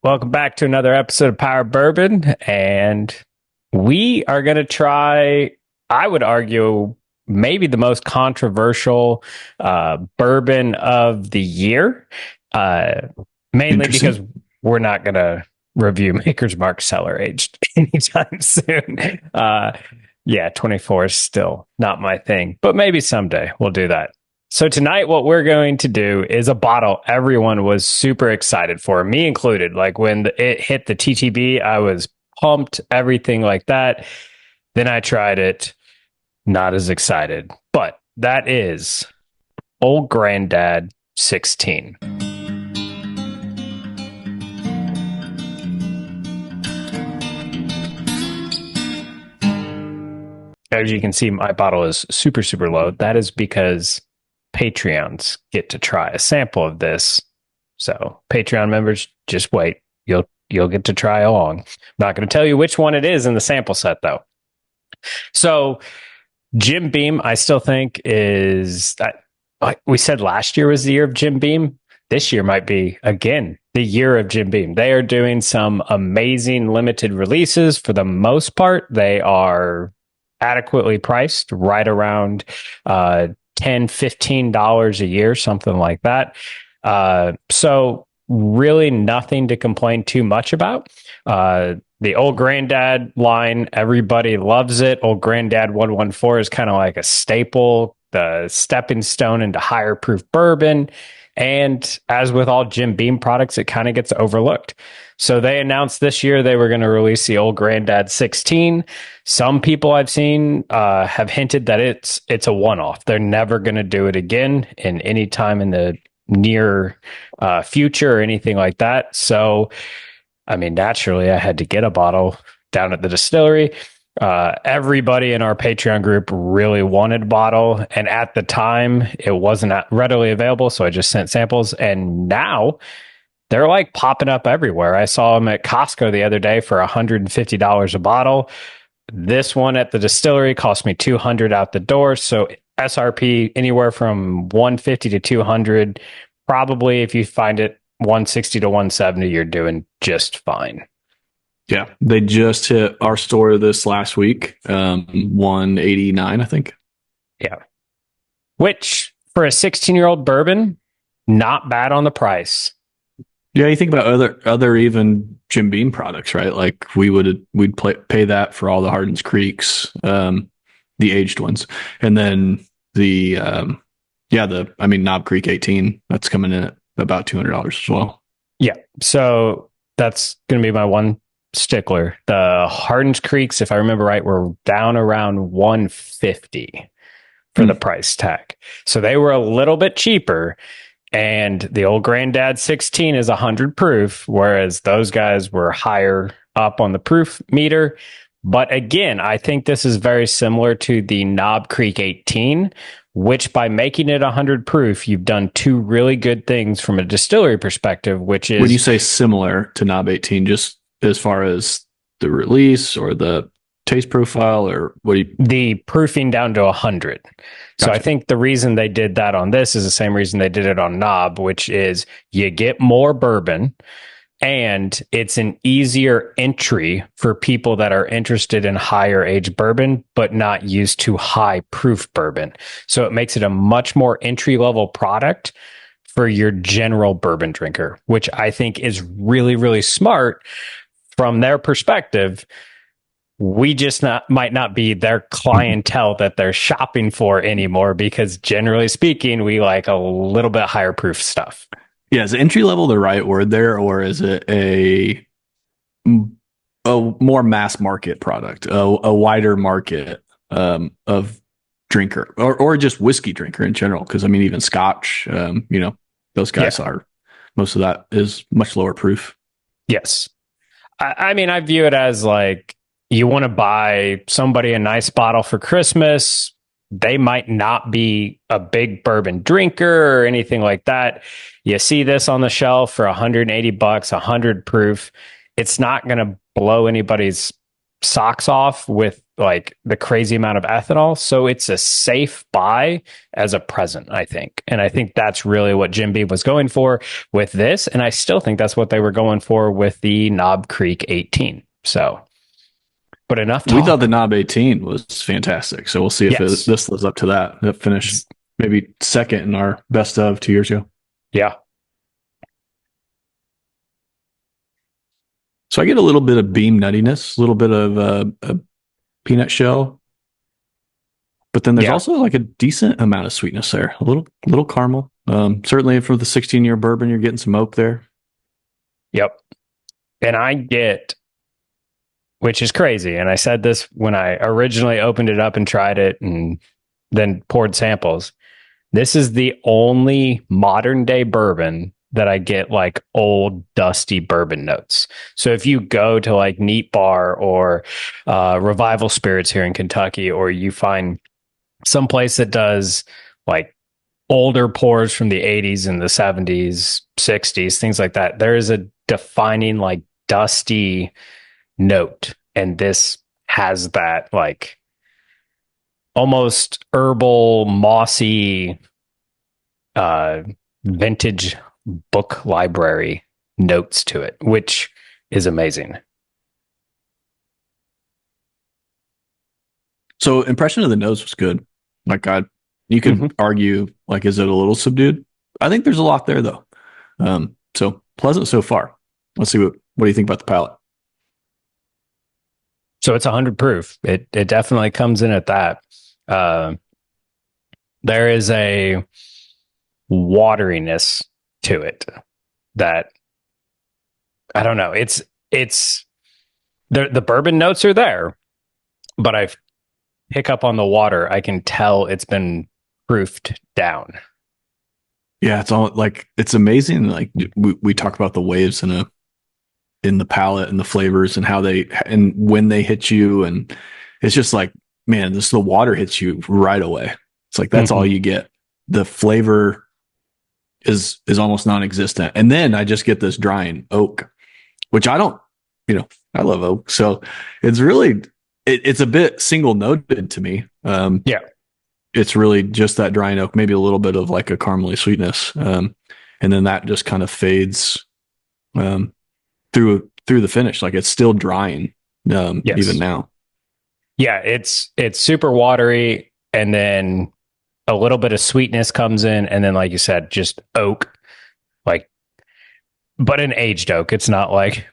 Welcome back to another episode of Power Bourbon. And we are going to try, I would argue, maybe the most controversial bourbon of the year. Mainly because we're not going to review Maker's Mark Cellar Aged anytime soon. Yeah, 24 is still not my thing, but maybe someday we'll do that. So tonight, what we're going to do is a bottle everyone was super excited for, me included. Like when it hit the TTB, I was pumped, everything like that. Then I tried it, not as excited. But that is Old Granddad 16. As you can see, my bottle is super, super low. That is because Patreons get to try a sample of this. So Patreon members, just wait. You'll get to try along. I'm not going to tell you which one it is in the sample set, though. So Jim Beam, I still think is that, like we said last year was the year of Jim Beam. This year might be, again, the year of Jim Beam. They are doing some amazing limited releases. For the most part, they are adequately priced, right around $10-15 a year, something like that. So really nothing to complain too much about. The Old Granddad line, everybody loves it. Old Granddad 114 is kind of like a staple, the stepping stone into higher proof bourbon. And as with all Jim Beam products, it kind of gets overlooked. So they announced this year they were going to release the Old Granddad 16. Some people I've seen have hinted that it's a one-off. They're never going to do it again in any time in the near future or anything like that. So, I mean, naturally, I had to get a bottle down at the distillery. Everybody in our Patreon group really wanted a bottle, and at the time it wasn't readily available, so I just sent samples. And now they're like popping up everywhere. I saw them at Costco the other day for $150 a bottle. This one at the distillery cost me $200 out the door, so SRP anywhere from $150 to $200. Probably if you find it $160 to $170, you're doing just fine. Yeah, they just hit our store this last week, 189, I think. Yeah. Which, for a 16-year-old bourbon, not bad on the price. Yeah, you think about other even Jim Beam products, right? Like we'd pay that for all the Hardin's Creeks, the aged ones. And then Knob Creek 18, that's coming in at about $200 as well. Yeah. So that's going to be my one stickler. The Hardin's Creeks, if I remember right, were down around $150 for the price tag. So they were a little bit cheaper. And the Old Granddad 16 is 100 proof, whereas those guys were higher up on the proof meter. But again, I think this is very similar to the Knob Creek 18, which by making it 100 proof, you've done two really good things from a distillery perspective, which is... When you say similar to Knob 18, just as far as the release or the taste profile, or what do you... The proofing down to 100. Gotcha. So I think the reason they did that on this is the same reason they did it on Knob, which is you get more bourbon and it's an easier entry for people that are interested in higher age bourbon, but not used to high proof bourbon. So it makes it a much more entry level product for your general bourbon drinker, which I think is really, really smart from their perspective. We just might not be their clientele that they're shopping for anymore, because generally speaking, we like a little bit higher proof stuff. Yeah, is entry level the right word there, or is it a more mass market product, a wider market of drinker, or just whiskey drinker in general? Because I mean, even Scotch, those guys are, most of that is much lower proof. Yes, I mean, I view it as like, you want to buy somebody a nice bottle for Christmas. They might not be a big bourbon drinker or anything like that. You see this on the shelf for $180, 100 proof. It's not going to blow anybody's socks off with like the crazy amount of ethanol. So it's a safe buy as a present, I think. And I think that's really what Jim Beam was going for with this. And I still think that's what they were going for with the Knob Creek 18. So, but enough talk. We thought the Knob 18 was fantastic. So we'll see if Yes. this lives up to that. That finished maybe second in our best of 2 years ago. Yeah. So I get a little bit of beam nuttiness, a little bit of a peanut shell, but then there's also like a decent amount of sweetness there, a little caramel. Certainly for the 16-year bourbon, you're getting some oak there. Yep. And I get, which is crazy, and I said this when I originally opened it up and tried it and then poured samples. This is the only modern day bourbon that I get like old dusty bourbon notes. So if you go to like Neat Bar or Revival Spirits here in Kentucky, or you find some place that does like older pours from the 80s and the 70s, 60s, things like that, there is a defining like dusty note. And this has that like almost herbal, mossy, vintage book library notes to it, which is amazing. So impression of the nose was good. Like you could argue, like, is it a little subdued? I think there's a lot there though. So pleasant so far. Let's see what do you think about the palate? So it's 100 proof. It definitely comes in at that. There is a wateriness to it that I don't know. It's the bourbon notes are there, but I pick up on the water. I can tell it's been proofed down. Yeah, it's all like it's amazing. Like we talk about the waves in the palate and the flavors and how they and when they hit you, and it's just like, man, the water hits you right away. It's like that's all you get. The flavor is almost non-existent, and then I just get this drying oak, which I don't, I love oak, so it's really it's a bit single noted to me. Yeah, it's really just that drying oak, maybe a little bit of like a caramely sweetness, and then that just kind of fades through the finish. Like it's still drying even now. Yeah, it's super watery, and then a little bit of sweetness comes in, and then like you said, just oak, like, but an aged oak. It's not like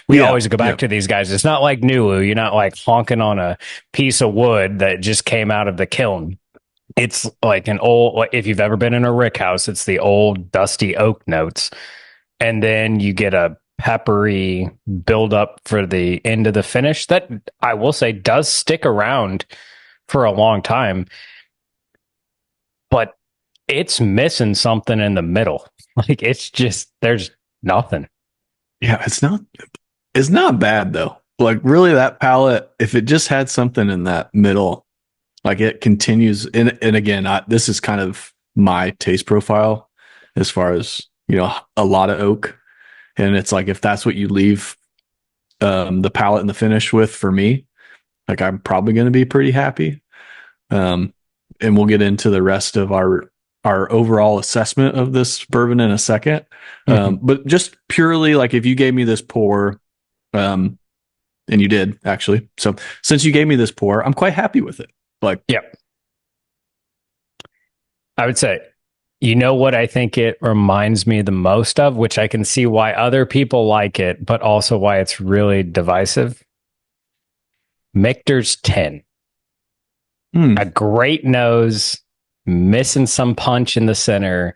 we always go back to these guys. It's not like Nulu. You're not like honking on a piece of wood that just came out of the kiln. It's like an old, like if you've ever been in a rick house, it's the old dusty oak notes. And then you get a peppery build up for the end of the finish that I will say does stick around for a long time, but it's missing something in the middle. Like it's just, there's nothing. Yeah, it's not bad though. Like really that palate, if it just had something in that middle, like it continues. And again, this is kind of my taste profile as far as, a lot of oak. And it's like, if that's what you leave the palate and the finish with for me, like I'm probably going to be pretty happy. And we'll get into the rest of our overall assessment of this bourbon in a second. But just purely like if you gave me this pour, and you did actually. So since you gave me this pour, I'm quite happy with it. Like, yeah, I would say, what I think it reminds me the most of, which I can see why other people like it, but also why it's really divisive. Michter's 10. A great nose, missing some punch in the center,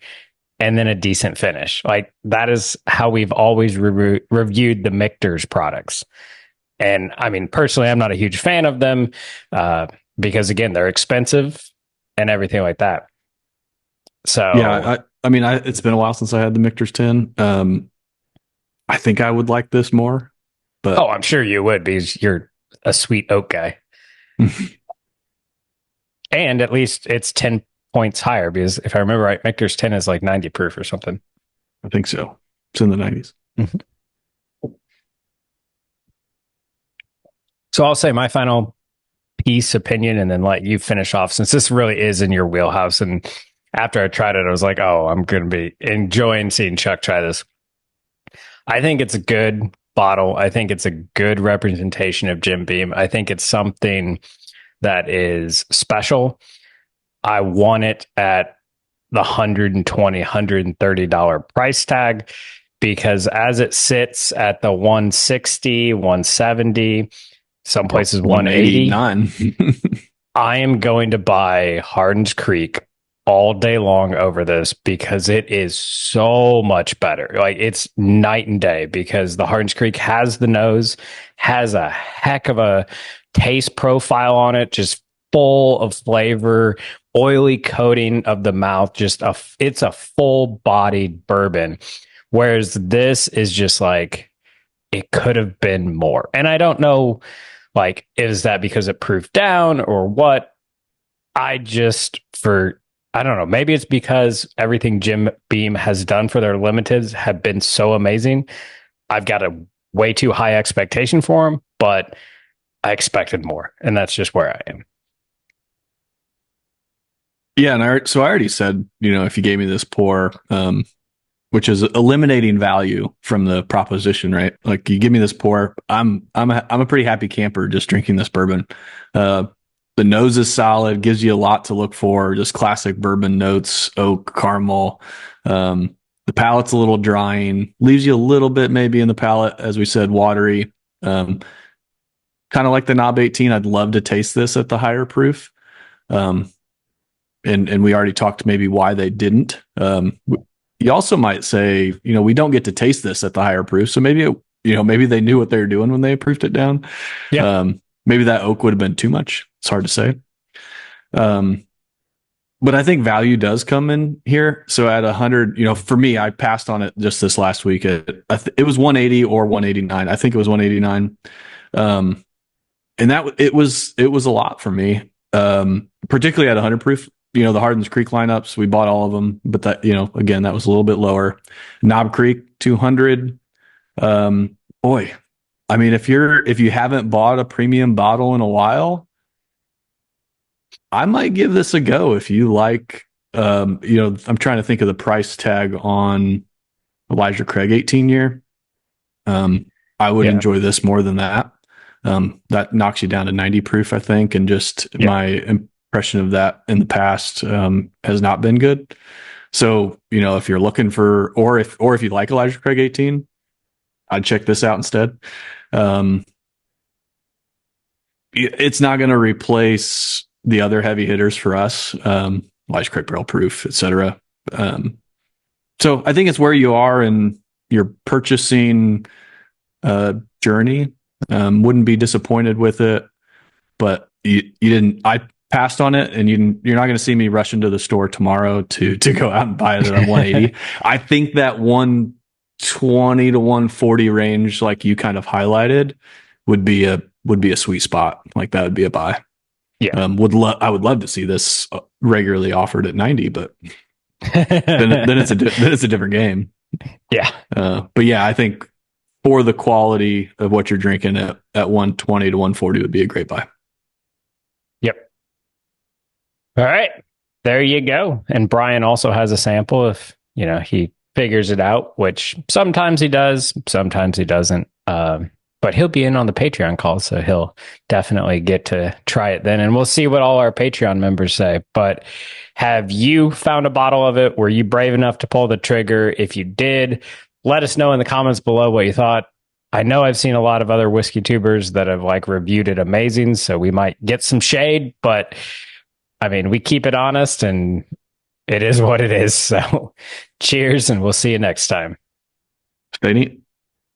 and then a decent finish. Like that is how we've always reviewed the Michter's products. And I mean, personally, I'm not a huge fan of them because again, they're expensive and everything like that. So yeah, I mean, it's been a while since I had the Michter's 10. I think I would like this more, but I'm sure you would because you're a sweet oak guy. And at least it's 10 points higher because if I remember right, Michter's 10 is like 90 proof or something. I think so. It's in the 90s. So I'll say my final piece opinion and then let you finish off, since this really is in your wheelhouse. And after I tried it, I was like, oh, I'm going to be enjoying seeing Chuck try this. I think it's a good bottle. I think it's a good representation of Jim Beam. I think it's something that is special. I want it at the $120, $130 price tag, because as it sits at the 160, 170, some places 180, 189. I am going to buy Hardin's Creek all day long over this, because it is so much better. Like, it's night and day, because the Hardin's Creek has the nose, has a heck of a taste profile on it, just full of flavor, oily coating of the mouth, it's a full bodied bourbon. Whereas this is just like, it could have been more. And I don't know, like, is that because it proofed down or what? I don't know. Maybe it's because everything Jim Beam has done for their limiteds have been so amazing. I've got a way too high expectation for them, but I expected more. And that's just where I am. Yeah, so I already said, if you gave me this pour, which is eliminating value from the proposition, right? Like, you give me this pour, I'm a pretty happy camper just drinking this bourbon. The nose is solid, gives you a lot to look for, just classic bourbon notes, oak, caramel. The palate's a little drying, leaves you a little bit maybe in the palate, as we said, watery. Kind of like the Knob 18. I'd love to taste this at the higher proof. And we already talked maybe why they didn't. You also might say, we don't get to taste this at the higher proof. So maybe, maybe they knew what they were doing when they proofed it down. Yeah. Maybe that oak would have been too much. It's hard to say. But I think value does come in here. So at 100, for me, I passed on it just this last week. It was 180 or 189. I think it was 189. And it was a lot for me, particularly at 100 proof. The Hardin's Creek lineups, we bought all of them, but that, again, that was a little bit lower. Knob Creek 200. Boy, I mean, if you haven't bought a premium bottle in a while, I might give this a go. If you like, I'm trying to think of the price tag on Elijah Craig 18 year. I would enjoy this more than that. That knocks you down to 90 proof, I think, and just my impression of that in the past has not been good. So, if you're looking for, or if you like Elijah Craig 18, I'd check this out instead. It's not going to replace the other heavy hitters for us, Elijah Craig Barrel Proof, etc. So I think it's where you are in your purchasing journey. Wouldn't be disappointed with it, but you didn't. I passed on it, and you're not going to see me rush into the store tomorrow to go out and buy it at 180. I think that 120 to 140 range, like you kind of highlighted, would be a sweet spot. Like, that would be a buy. Yeah. I would love to see this regularly offered at 90, but then it's a different game. Yeah. But yeah, I think for the quality of what you're drinking at 120 to 140 would be a great buy. Yep. All right. There you go. And Brian also has a sample if, he figures it out, which sometimes he does, sometimes he doesn't. But he'll be in on the Patreon call, so he'll definitely get to try it then. And we'll see what all our Patreon members say. But have you found a bottle of it? Were you brave enough to pull the trigger? If you did, let us know in the comments below what you thought. I know I've seen a lot of other whiskey tubers that have reviewed it amazing, so we might get some shade. But I mean, we keep it honest, and it is what it is. So cheers, and we'll see you next time. Stay neat.